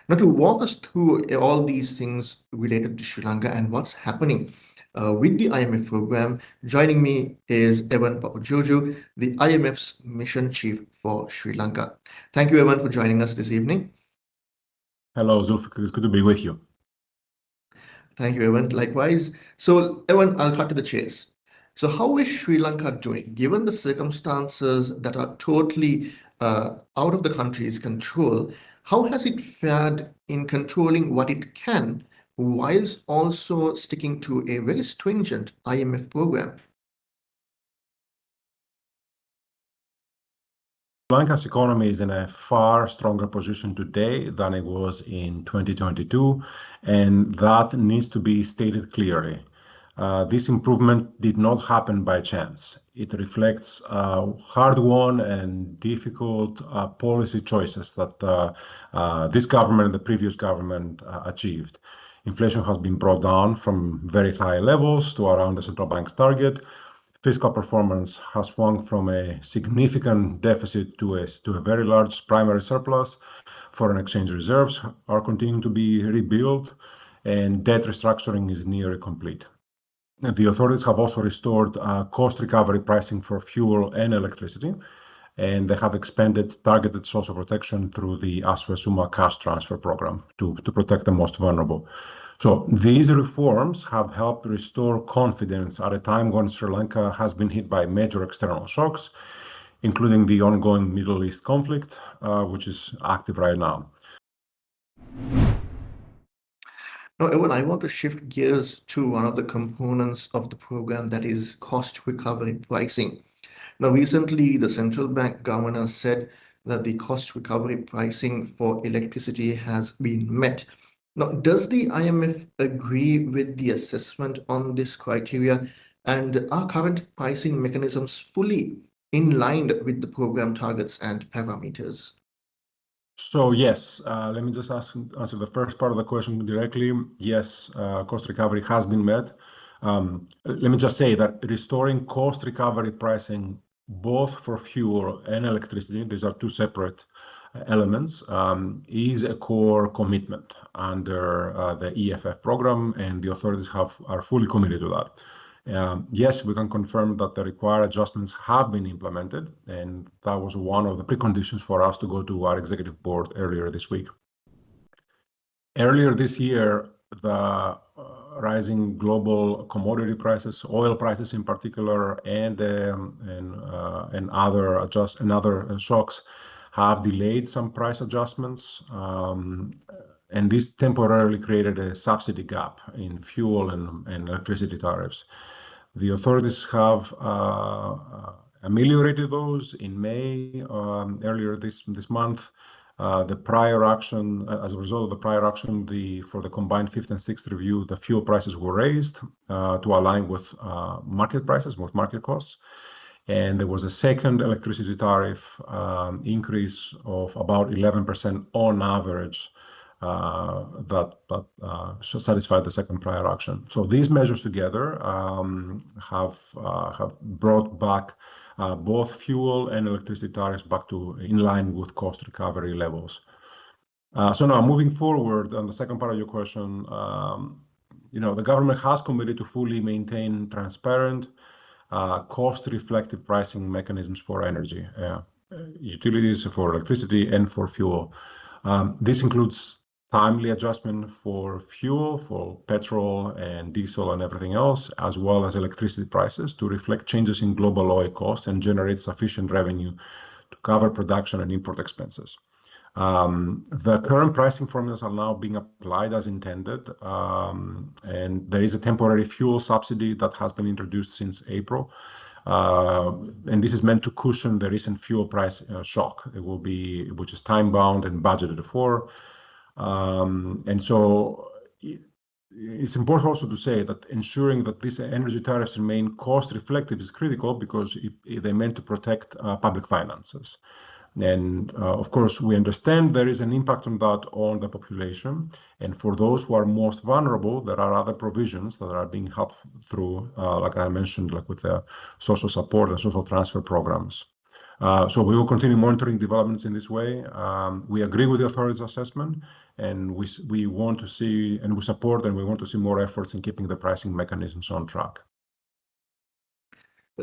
Now, to walk us through all these things related to Sri Lanka and what's happening with the IMF program, joining me is Evan Papajojo, the IMF's mission chief for Sri Lanka. Thank you, Evan, for joining us this evening. Hello, Zulfikar. It's good to be with you. Thank you, Evan. Likewise. So, Evan, I'll cut to the chase. So, how is Sri Lanka doing, given the circumstances that are totally out of the country's control? How has it fared in controlling what it can, whilst also sticking to a very stringent IMF program? Sri Lanka's economy is in a far stronger position today than it was in 2022, and that needs to be stated clearly. This improvement did not happen by chance. It reflects hard-won and difficult policy choices that this government and the previous government achieved. Inflation has been brought down from very high levels to around the central bank's target. Fiscal performance has swung from a significant deficit to a very large primary surplus. Foreign exchange reserves are continuing to be rebuilt, and debt restructuring is nearly complete. The authorities have also restored cost recovery pricing for fuel and electricity, and they have expanded targeted social protection through the Aswesuma cash transfer program to protect the most vulnerable. So these reforms have helped restore confidence at a time when Sri Lanka has been hit by major external shocks, including the ongoing Middle East conflict, which is active right now. Now, Evan, I want to shift gears to one of the components of the program, that is cost recovery pricing. Now, recently, the central bank governor said that the cost recovery pricing for electricity has been met. Now, does the IMF agree with the assessment on this criteria, and are current pricing mechanisms fully in line with the program targets and parameters? So yes, let me just answer the first part of the question directly. Yes, cost recovery has been met. Let me just say that restoring cost recovery pricing both for fuel and electricity, these are two separate elements, is a core commitment under the EFF program, and the authorities are fully committed to that. Yes, we can confirm that the required adjustments have been implemented, and that was one of the preconditions for us to go to our executive board earlier this week. Earlier this year, the rising global commodity prices, oil prices in particular, and other shocks have delayed some price adjustments, and this temporarily created a subsidy gap in fuel and electricity tariffs. The authorities have ameliorated those in May, earlier this month. The prior action, as a result of the prior action, for the combined fifth and sixth review, the fuel prices were raised to align with market prices, with market costs. And there was a second electricity tariff increase of about 11% on average that satisfied the second prior action. So these measures together have brought back both fuel and electricity tariffs back to in line with cost recovery levels. So now moving forward on the second part of your question, the government has committed to fully maintain transparent, cost-reflective pricing mechanisms for energy, utilities, for electricity, and for fuel. This includes timely adjustment for fuel, for petrol and diesel and everything else, as well as electricity prices to reflect changes in global oil costs and generate sufficient revenue to cover production and import expenses. The current pricing formulas are now being applied as intended, and there is a temporary fuel subsidy that has been introduced since April. And this is meant to cushion the recent fuel price shock. Which is time-bound and budgeted for. And so it's important also to say that ensuring that these energy tariffs remain cost-reflective is critical because they're meant to protect public finances. And of course, we understand there is an impact on that on the population. And for those who are most vulnerable, there are other provisions that are being helped through, like I mentioned, like with the social support and social transfer programs. So we will continue monitoring developments in this way. We agree with the authorities' assessment, and we want to see, and we support, and we want to see more efforts in keeping the pricing mechanisms on track.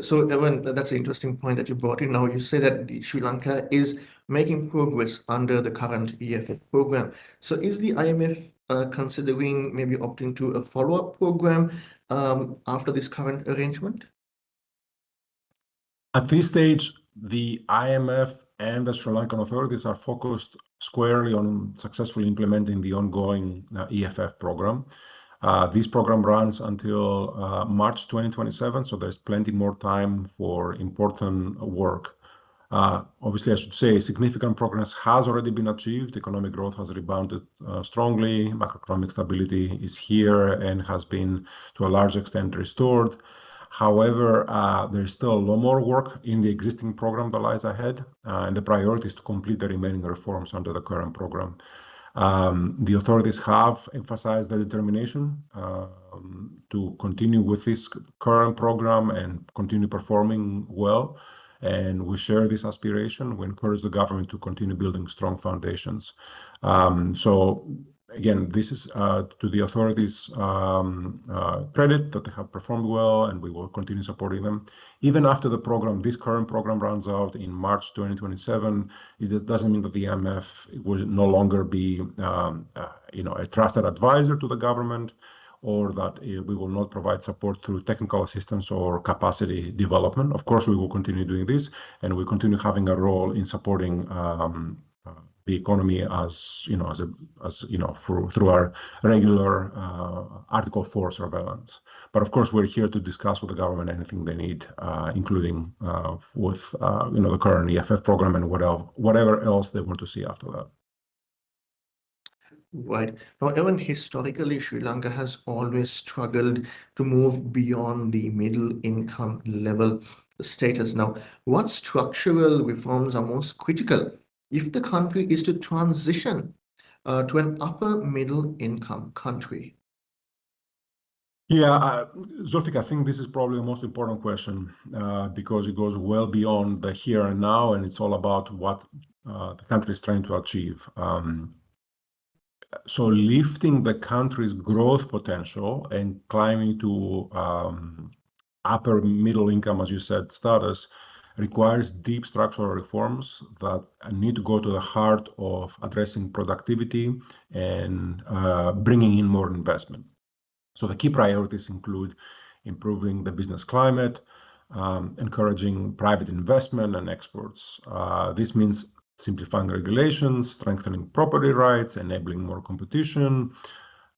So, Evan, that's an interesting point that you brought in. Now, you say that Sri Lanka is making progress under the current EFF program. So, is the IMF considering maybe opting to a follow-up program after this current arrangement? At this stage, the IMF and the Sri Lankan authorities are focused squarely on successfully implementing the ongoing EFF program. This program runs until March 2027, so there's plenty more time for important work. Obviously, I should say significant progress has already been achieved. Economic growth has rebounded strongly. Macroeconomic stability is here and has been, to a large extent, restored. However, there is still a lot more work in the existing program that lies ahead, and the priority is to complete the remaining reforms under the current program. The authorities have emphasized the determination to continue with this current program and continue performing well. And we share this aspiration. We encourage the government to continue building strong foundations. So again, this is to the authorities' credit that they have performed well, and we will continue supporting them. Even after the program, this current program runs out in March 2027, it doesn't mean that the IMF will no longer be a trusted advisor to the government, or that we will not provide support through technical assistance or capacity development. Of course, we will continue doing this, and we continue having a role in supporting the economy through our regular Article 4 surveillance. But of course, we're here to discuss with the government anything they need, including with the current EFF program and whatever else they want to see after that. Right. Now, even historically, Sri Lanka has always struggled to move beyond the middle income level status. Now, what structural reforms are most critical if the country is to transition to an upper middle income country? Yeah, Zulfik, I think this is probably the most important question because it goes well beyond the here and now, and it's all about what the country is trying to achieve. So lifting the country's growth potential and climbing to upper middle income, as you said, status requires deep structural reforms that need to go to the heart of addressing productivity and bringing in more investment. So the key priorities include improving the business climate, encouraging private investment and exports. This means simplifying regulations, strengthening property rights, enabling more competition,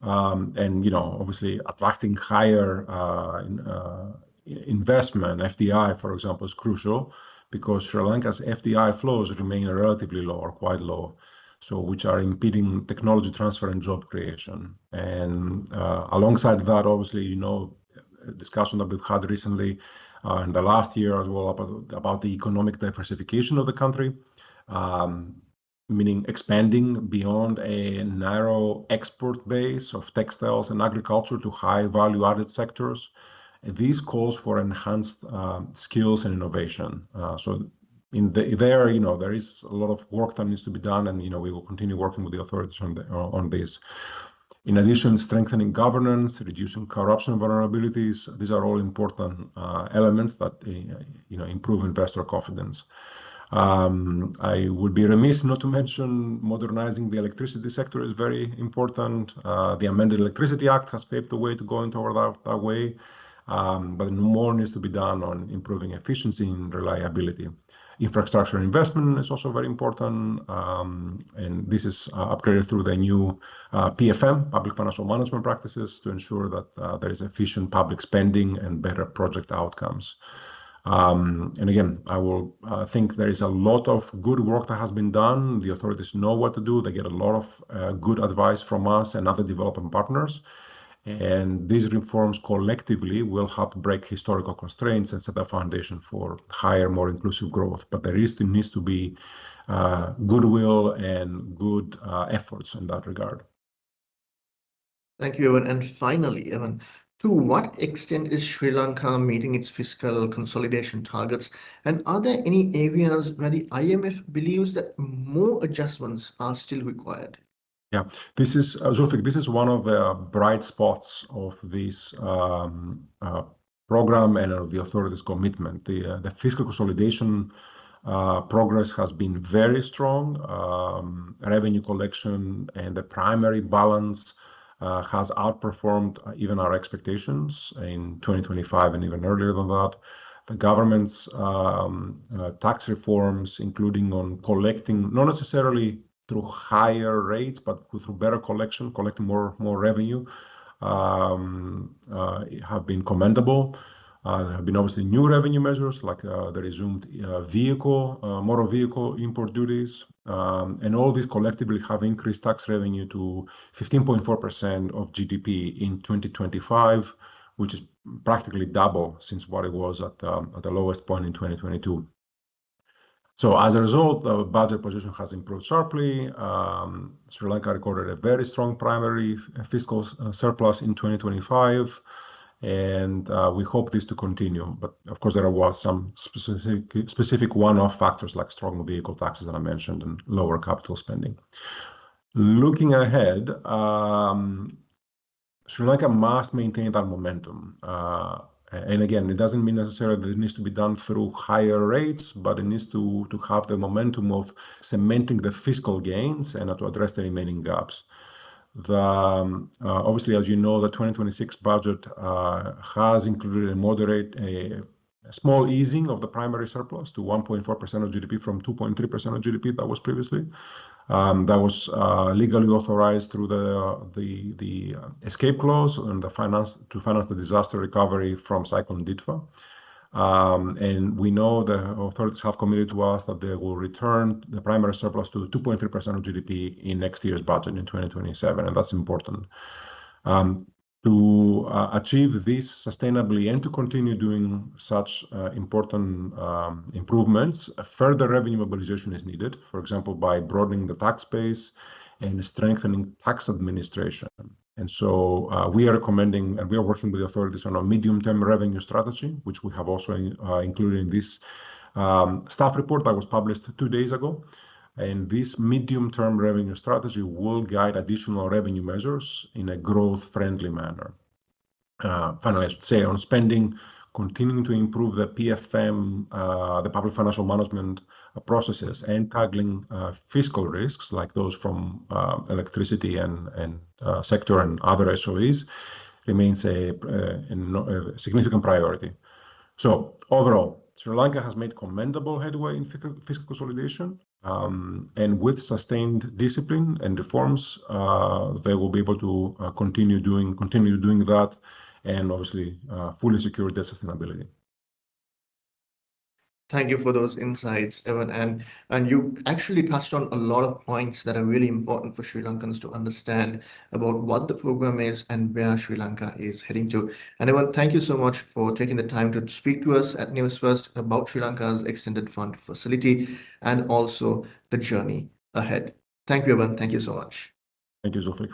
and obviously attracting higher investment. FDI, for example, is crucial because Sri Lanka's FDI flows remain relatively low or quite low, so which are impeding technology transfer and job creation. And alongside that, obviously, a discussion that we've had recently in the last year as well about the economic diversification of the country. Meaning expanding beyond a narrow export base of textiles and agriculture to high value-added sectors. And these calls for enhanced skills and innovation. So there is a lot of work that needs to be done, and we will continue working with the authorities on this. In addition, strengthening governance, reducing corruption and vulnerabilities, these are all important elements that improve investor confidence. I would be remiss not to mention modernizing the electricity sector is very important. The amended Electricity Act has paved the way to going toward that way, but more needs to be done on improving efficiency and reliability. Infrastructure investment is also very important, and this is upgraded through the new PFM, Public Financial Management Practices, to ensure that there is efficient public spending and better project outcomes. And again, I will think there is a lot of good work that has been done. The authorities know what to do. They get a lot of good advice from us and other development partners. And these reforms collectively will help break historical constraints and set a foundation for higher, more inclusive growth. But there needs to be goodwill and good efforts in that regard. Thank you, Evan. And finally, Evan, To what extent is Sri Lanka meeting its fiscal consolidation targets? And are there any areas where the IMF believes that more adjustments are still required? Yeah, this is Zulfik. This is one of the bright spots of this program and of the authorities' commitment. The fiscal consolidation progress has been very strong. Revenue collection and the primary balance has outperformed even our expectations in 2025 and even earlier than that. The government's tax reforms, including on collecting, not necessarily through higher rates, but through better collecting more revenue, have been commendable. There have been obviously new revenue measures like the resumed motor vehicle import duties, and all these collectively have increased tax revenue to 15.4% of GDP in 2025, which is practically double since what it was at the lowest point in 2022. So as a result, the budget position has improved sharply. Sri Lanka recorded a very strong primary fiscal surplus in 2025, and we hope this to continue. But of course, there was some specific one-off factors like strong vehicle taxes that I mentioned and lower capital spending. Looking ahead, Sri Lanka must maintain that momentum. And again, it doesn't mean necessarily that it needs to be done through higher rates, but it needs to have the momentum of cementing the fiscal gains and to address the remaining gaps. Obviously, as you know, the 2026 budget has included a small easing of the primary surplus to 1.4% of GDP from 2.3% of GDP that was previously. That was legally authorized through the escape clause and to finance the disaster recovery from Cyclone Ditva. And we know the authorities have committed to us that they will return the primary surplus to 2.3% of GDP in next year's budget in 2027, and that's important. To achieve this sustainably and to continue doing such important improvements, further revenue mobilization is needed, for example, by broadening the tax base and strengthening tax administration. And so we are recommending, and we are working with the authorities on a medium-term revenue strategy, which we have also included in this staff report that was published 2 days ago. And this medium-term revenue strategy will guide additional revenue measures in a growth-friendly manner. Finally, I should say on spending, continuing to improve the PFM, the public financial management processes, and tackling fiscal risks like those from electricity and sector and other SOEs remains a significant priority. So overall, Sri Lanka has made commendable headway in fiscal consolidation, and with sustained discipline and reforms, they will be able to continue doing that, and obviously fully secure their sustainability. Thank you for those insights, Evan. And you actually touched on a lot of points that are really important for Sri Lankans to understand about what the program is and where Sri Lanka is heading to. And Evan, thank you so much for taking the time to speak to us at Newsfirst about Sri Lanka's extended fund facility and also the journey ahead. Thank you, Evan. Thank you so much. Thank you, Zulfik.